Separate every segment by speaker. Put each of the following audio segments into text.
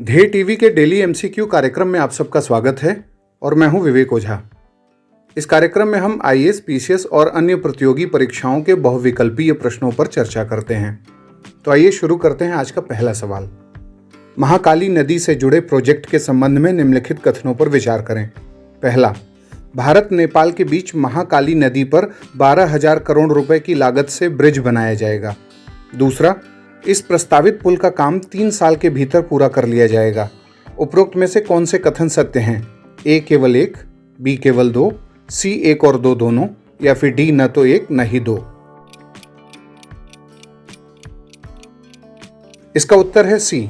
Speaker 1: ध्येय टीवी के daily MCQ कार्यक्रम में आप सबका स्वागत है और मैं हूं विवेक ओझा। इस कार्यक्रम में हम आईएएस, पीसीएस और अन्य प्रतियोगी परीक्षाओं के बहुविकल्पीय प्रश्नों पर चर्चा करते हैं। तो आइए शुरू करते हैं आज का पहला सवाल। महाकाली नदी से जुड़े प्रोजेक्ट के संबंध में निम्नलिखित कथनों पर विचार करें। पहला, भारत नेपाल के बीच महाकाली नदी पर 12,000 करोड़ रुपए की लागत से ब्रिज बनाया जाएगा। दूसरा, इस प्रस्तावित पुल का काम 3 साल के भीतर पूरा कर लिया जाएगा। उपरोक्त में से कौन से कथन सत्य हैं? ए केवल 1, बी केवल 2, सी 1 और 2 दोनों, या फिर डी न तो 1 न ही 2। इसका उत्तर है सी।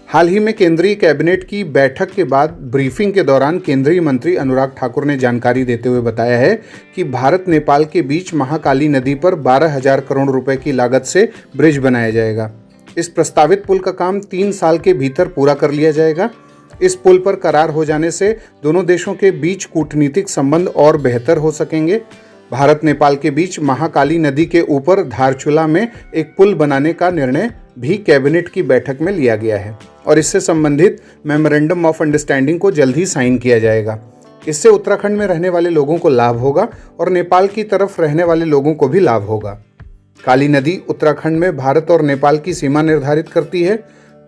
Speaker 1: हाल ही में केंद्रीय कैबिनेट की बैठक के बाद ब्रीफिंग के दौरान केंद्रीय मंत्री अनुराग ठाकुर ने जानकारी देते हुए बताया है कि भारत नेपाल के बीच महाकाली नदी पर 12,000 करोड़ रुपए की लागत से ब्रिज बनाया जाएगा। इस प्रस्तावित पुल का काम 3 साल के भीतर पूरा कर लिया जाएगा। इस पुल पर करार हो जाने से दोनों देशों के बीच कूटनीतिक संबंध और बेहतर हो सकेंगे। भारत नेपाल के बीच महाकाली नदी के ऊपर धारचूला में एक पुल बनाने का निर्णय भी कैबिनेट की बैठक में लिया गया है और इससे संबंधित मेमोरेंडम ऑफ अंडरस्टैंडिंग को जल्द ही साइन किया जाएगा। इससे उत्तराखंड में रहने वाले लोगों को लाभ होगा और नेपाल की तरफ रहने वाले लोगों को भी लाभ होगा। काली नदी उत्तराखंड में भारत और नेपाल की सीमा निर्धारित करती है।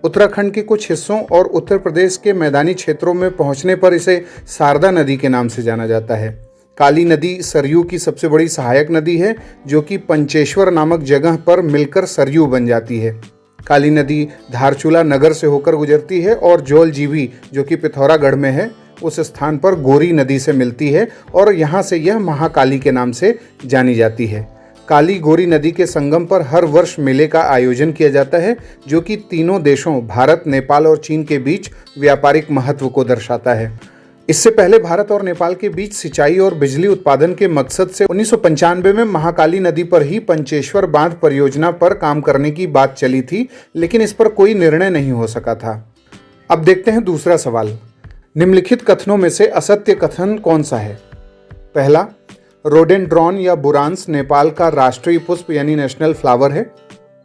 Speaker 1: उत्तराखंड के कुछ हिस्सों और उत्तर प्रदेश के मैदानी क्षेत्रों में पहुंचने पर इसे शारदा नदी के नाम से जाना जाता है। काली नदी सरयू की सबसे बड़ी सहायक नदी है, जो कि पंचेश्वर नामक जगह पर मिलकर सरयू बन जाती है। काली नदी धारचूला नगर से होकर गुजरती है और जौलजीबी, जो कि पिथौरागढ़ में है, उस स्थान पर गोरी नदी से मिलती है और यहाँ से यह महाकाली के नाम से जानी जाती है। काली गोरी नदी के संगम पर हर वर्ष मेले का आयोजन किया जाता है, जो कि तीनों देशों भारत, नेपाल और चीन के बीच व्यापारिक महत्व को दर्शाता है। इससे पहले भारत और नेपाल के बीच सिंचाई और बिजली उत्पादन के मकसद से 1995 में महाकाली नदी पर ही पंचेश्वर बांध परियोजना पर काम करने की बात चली थी, लेकिन इस पर कोई निर्णय नहीं हो सका था। अब देखते हैं दूसरा सवाल। निम्नलिखित कथनों में से असत्य कथन कौन सा है? पहला, रोडेंड्रॉन या बुरांस नेपाल का राष्ट्रीय पुष्प यानी नेशनल फ्लावर है।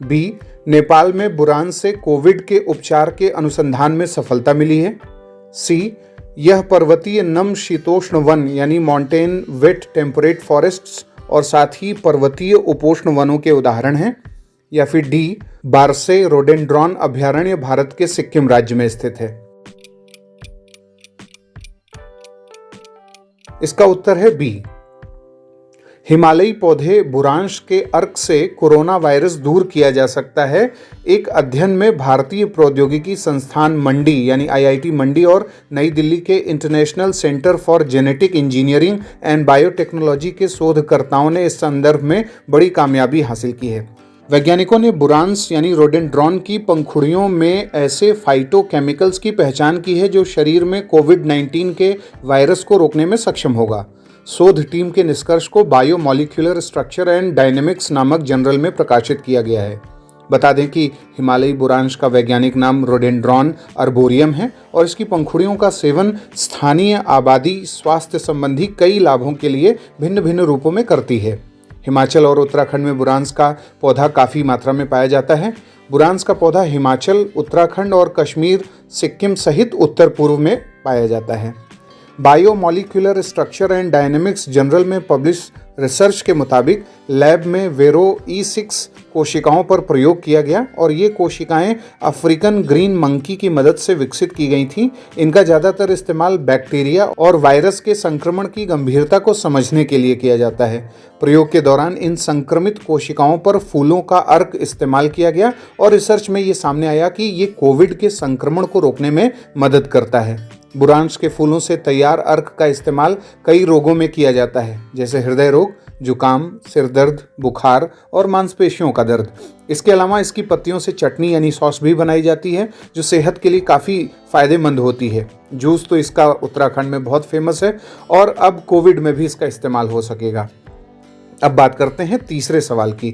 Speaker 1: बी, नेपाल में बुरांस से कोविड के उपचार के अनुसंधान में सफलता मिली है। सी, यह पर्वतीय नम शीतोष्ण वन यानी माउंटेन वेट टेम्परेट फॉरेस्ट्स और साथ ही पर्वतीय उपोष्ण वनों के उदाहरण हैं। या फिर डी, बारसे रोडेंड्रॉन अभयारण्य भारत के सिक्किम राज्य में स्थित है। इसका उत्तर है बी। हिमालयी पौधे बुरांश के अर्क से कोरोना वायरस दूर किया जा सकता है। एक अध्ययन में भारतीय प्रौद्योगिकी संस्थान मंडी यानी आईआईटी मंडी और नई दिल्ली के international centre for genetic engineering and biotechnology के शोधकर्ताओं ने इस संदर्भ में बड़ी कामयाबी हासिल की है। वैज्ञानिकों ने बुरांस यानी रोडेंड्रॉन की पंखुड़ियों में ऐसे फाइटोकेमिकल्स की पहचान की है जो शरीर में कोविड-19 के वायरस को रोकने में सक्षम होगा। शोध टीम के निष्कर्ष को बायोमॉलिक्यूलर स्ट्रक्चर एंड डायनेमिक्स नामक जर्नल में प्रकाशित किया गया है। बता दें कि हिमालयी बुरांश का वैज्ञानिक नाम रोडेंड्रॉन अर्बोरियम है और इसकी पंखुड़ियों का सेवन स्थानीय आबादी स्वास्थ्य संबंधी कई लाभों के लिए भिन्न भिन्न रूपों में करती है। हिमाचल और उत्तराखंड में बुरांस का पौधा काफ़ी मात्रा में पाया जाता है। बुरांस का पौधा हिमाचल, उत्तराखंड और कश्मीर, सिक्किम सहित उत्तर पूर्व में पाया जाता है। Biomolecular structure and dynamics journal में पब्लिश रिसर्च के मुताबिक लैब में वेरो E6 कोशिकाओं पर प्रयोग किया गया और ये कोशिकाएं अफ्रीकन ग्रीन मंकी की मदद से विकसित की गई थीं। इनका ज़्यादातर इस्तेमाल बैक्टीरिया और वायरस के संक्रमण की गंभीरता को समझने के लिए किया जाता है। प्रयोग के दौरान इन संक्रमित कोशिकाओं पर फूलों का अर्क इस्तेमाल किया गया और रिसर्च में ये सामने आया कि ये कोविड के संक्रमण को रोकने में मदद करता है। बुरांश के फूलों से तैयार अर्क का इस्तेमाल कई रोगों में किया जाता है, जैसे हृदय रोग, जुकाम, सिर दर्द, बुखार और मांसपेशियों का दर्द। इसके अलावा इसकी पत्तियों से चटनी यानी सॉस भी बनाई जाती है, जो सेहत के लिए काफ़ी फायदेमंद होती है। जूस तो इसका उत्तराखंड में बहुत फेमस है और अब कोविड में भी इसका इस्तेमाल हो सकेगा। अब बात करते हैं तीसरे सवाल की।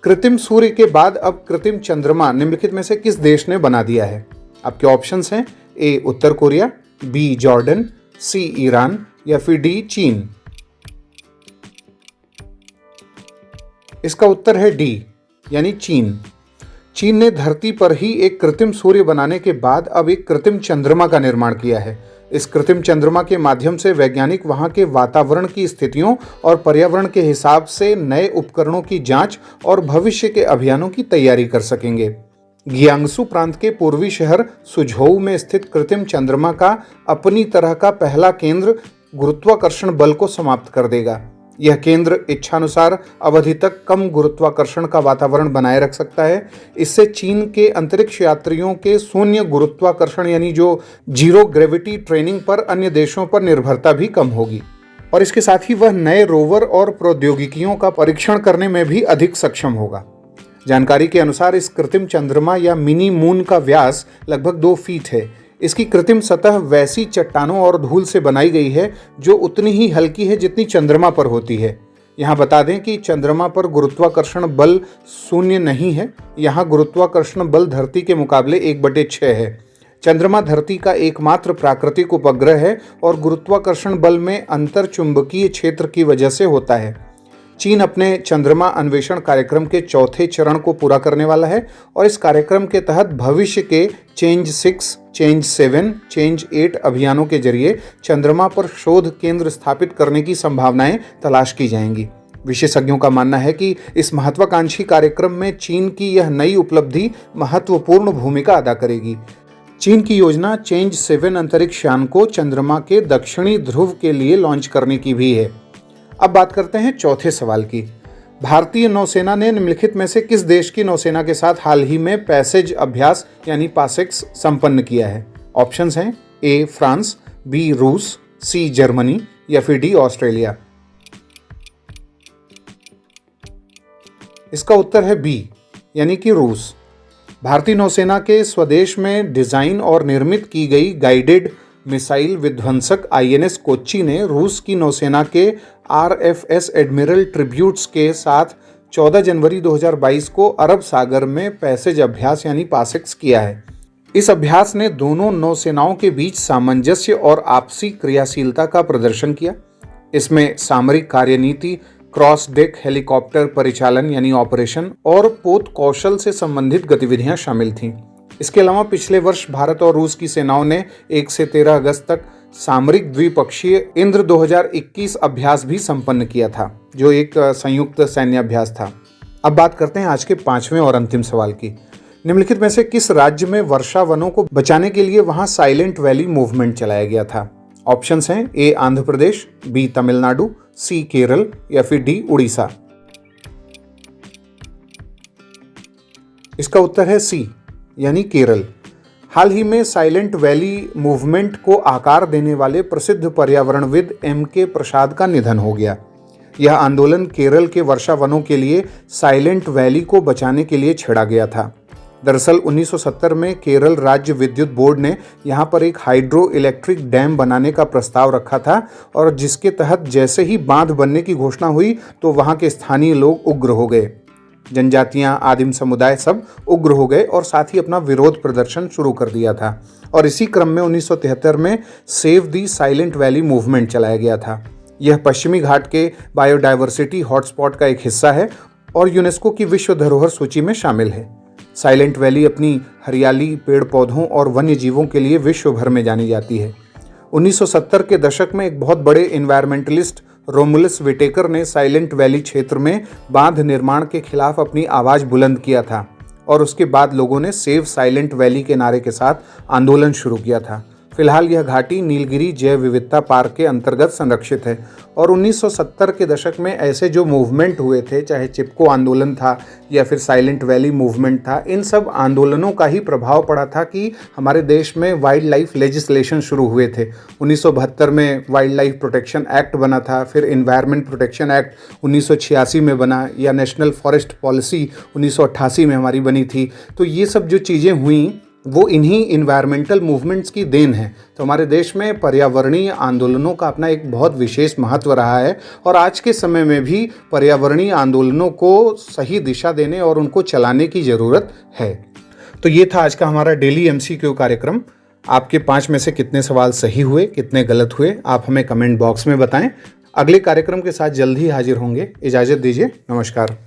Speaker 1: कृत्रिम सूर्य के बाद अब कृत्रिम चंद्रमा निम्नलिखित में से किस देश ने बना दिया है? आपके ऑप्शंस हैं ए उत्तर कोरिया, बी जॉर्डन, सी ईरान या फिर डी चीन। इसका उत्तर है डी यानी चीन। चीन ने धरती पर ही एक कृत्रिम सूर्य बनाने के बाद अब एक कृत्रिम चंद्रमा का निर्माण किया है। इस कृत्रिम चंद्रमा के माध्यम से वैज्ञानिक वहां के वातावरण की स्थितियों और पर्यावरण के हिसाब से नए उपकरणों की जांच और भविष्य के अभियानों की तैयारी कर सकेंगे। जियांगसू प्रांत के पूर्वी शहर सुझोऊ में स्थित कृत्रिम चंद्रमा का अपनी तरह का पहला केंद्र गुरुत्वाकर्षण बल को समाप्त कर देगा। यह केंद्र इच्छानुसार अवधि तक कम गुरुत्वाकर्षण का वातावरण बनाए रख सकता है। इससे चीन के अंतरिक्ष यात्रियों के शून्य गुरुत्वाकर्षण यानी जो जीरो ग्रेविटी ट्रेनिंग पर अन्य देशों पर निर्भरता भी कम होगी और इसके साथ ही वह नए रोवर और प्रौद्योगिकियों का परीक्षण करने में भी अधिक सक्षम होगा। जानकारी के अनुसार इस कृत्रिम चंद्रमा या मिनी मून का व्यास लगभग 2 फीट है। इसकी कृत्रिम सतह वैसी चट्टानों और धूल से बनाई गई है जो उतनी ही हल्की है जितनी चंद्रमा पर होती है। यहाँ बता दें कि चंद्रमा पर गुरुत्वाकर्षण बल शून्य नहीं है। यहाँ गुरुत्वाकर्षण बल धरती के मुकाबले 1/6 है। चंद्रमा धरती का एकमात्र प्राकृतिक उपग्रह है और गुरुत्वाकर्षण बल में अंतर चुंबकीय क्षेत्र की वजह से होता है। चीन अपने चंद्रमा अन्वेषण कार्यक्रम के 4थे चरण को पूरा करने वाला है और इस कार्यक्रम के तहत भविष्य के चेंज 6, चेंज 7, चेंज 8 अभियानों के जरिए चंद्रमा पर शोध केंद्र स्थापित करने की संभावनाएं तलाश की जाएंगी। विशेषज्ञों का मानना है कि इस महत्वाकांक्षी कार्यक्रम में चीन की यह नई उपलब्धि महत्वपूर्ण भूमिका अदा करेगी। चीन की योजना चेंज 7 अंतरिक्ष यान को चंद्रमा के दक्षिणी ध्रुव के लिए लॉन्च करने की भी है। अब बात करते हैं चौथे सवाल की। भारतीय नौसेना ने निम्नलिखित में से किस देश की नौसेना के साथ हाल ही में पैसेज अभ्यास यानी पासेक्स संपन्न किया है? ऑप्शंस हैं ए फ्रांस, बी रूस, सी जर्मनी या फिर डी ऑस्ट्रेलिया। इसका उत्तर है बी यानी कि रूस। भारतीय नौसेना के स्वदेश में डिजाइन और निर्मित की गई गाइडेड मिसाइल विध्वंसक आईएनएस कोच्चि ने रूस की नौसेना के आरएफएस एडमिरल ट्रिब्यूट्स के साथ 14 जनवरी 2022 को अरब सागर में पैसेज अभ्यास यानी पासेक्स किया है। इस अभ्यास ने दोनों नौसेनाओं के बीच सामंजस्य और आपसी क्रियाशीलता का प्रदर्शन किया। इसमें सामरिक कार्यनीति, क्रॉस डेक हेलीकॉप्टर परिचालन यानी ऑपरेशन और पोत कौशल से संबंधित गतिविधियां शामिल थीं। इसके अलावा पिछले वर्ष भारत और रूस की सेनाओं ने 1 से 13 अगस्त तक सामरिक द्विपक्षीय इंद्र 2021 अभ्यास भी संपन्न किया था, जो एक संयुक्त सैन्य अभ्यास था। अब बात करते हैं आज के 5वें और अंतिम सवाल की। निम्नलिखित में से किस राज्य में वर्षा वनों को बचाने के लिए वहां साइलेंट वैली मूवमेंट चलाया गया था? ऑप्शंस हैं ए आंध्र प्रदेश, बी तमिलनाडु, सी केरल या फिर डी उड़ीसा। इसका उत्तर है सी यानी केरल। हाल ही में साइलेंट वैली मूवमेंट को आकार देने वाले प्रसिद्ध पर्यावरणविद एम.के. प्रसाद का निधन हो गया। यह आंदोलन केरल के वर्षा वनों के लिए साइलेंट वैली को बचाने के लिए छेड़ा गया था। दरअसल 1970 में केरल राज्य विद्युत बोर्ड ने यहाँ पर एक हाइड्रो इलेक्ट्रिक डैम बनाने का प्रस्ताव रखा था और जिसके तहत जैसे ही बांध बनने की घोषणा हुई तो वहाँ के स्थानीय लोग उग्र हो गए। जनजातियां, आदिम समुदाय सब उग्र हो गए और साथ ही अपना विरोध प्रदर्शन शुरू कर दिया था और इसी क्रम में 1973 में सेव दी साइलेंट वैली मूवमेंट चलाया गया था। यह पश्चिमी घाट के बायोडायवर्सिटी हॉटस्पॉट का एक हिस्सा है और यूनेस्को की विश्व धरोहर सूची में शामिल है। साइलेंट वैली अपनी हरियाली, पेड़ पौधों और वन्य जीवों के लिए विश्व भर में जानी जाती है। 1970 के दशक में एक बहुत बड़े इन्वायरमेंटलिस्ट रोमुलस विटेकर ने साइलेंट वैली क्षेत्र में बांध निर्माण के खिलाफ अपनी आवाज़ बुलंद किया था और उसके बाद लोगों ने सेव साइलेंट वैली के नारे के साथ आंदोलन शुरू किया था। फिलहाल यह घाटी नीलगिरी जैव विविधता पार्क के अंतर्गत संरक्षित है और 1970 के दशक में ऐसे जो मूवमेंट हुए थे, चाहे चिपको आंदोलन था या फिर साइलेंट वैली मूवमेंट था, इन सब आंदोलनों का ही प्रभाव पड़ा था कि हमारे देश में वाइल्ड लाइफ लेजिस्लेशन शुरू हुए थे। 1972 में वाइल्ड लाइफ प्रोटेक्शन एक्ट बना था, फिर एनवायरनमेंट प्रोटेक्शन एक्ट 1986 में बना, या नेशनल फॉरेस्ट पॉलिसी 1988 में हमारी बनी थी। तो ये सब जो चीज़ें हुई वो इन्हीं इन्वायरमेंटल मूवमेंट्स की देन है। तो हमारे देश में पर्यावरणीय आंदोलनों का अपना एक बहुत विशेष महत्व रहा है और आज के समय में भी पर्यावरणीय आंदोलनों को सही दिशा देने और उनको चलाने की ज़रूरत है। तो ये था आज का हमारा डेली MCQ कार्यक्रम। आपके 5 में से कितने सवाल सही हुए, कितने गलत हुए, आप हमें कमेंट बॉक्स में बताएं। अगले कार्यक्रम के साथ जल्द ही हाजिर होंगे। इजाज़त दीजिए, नमस्कार।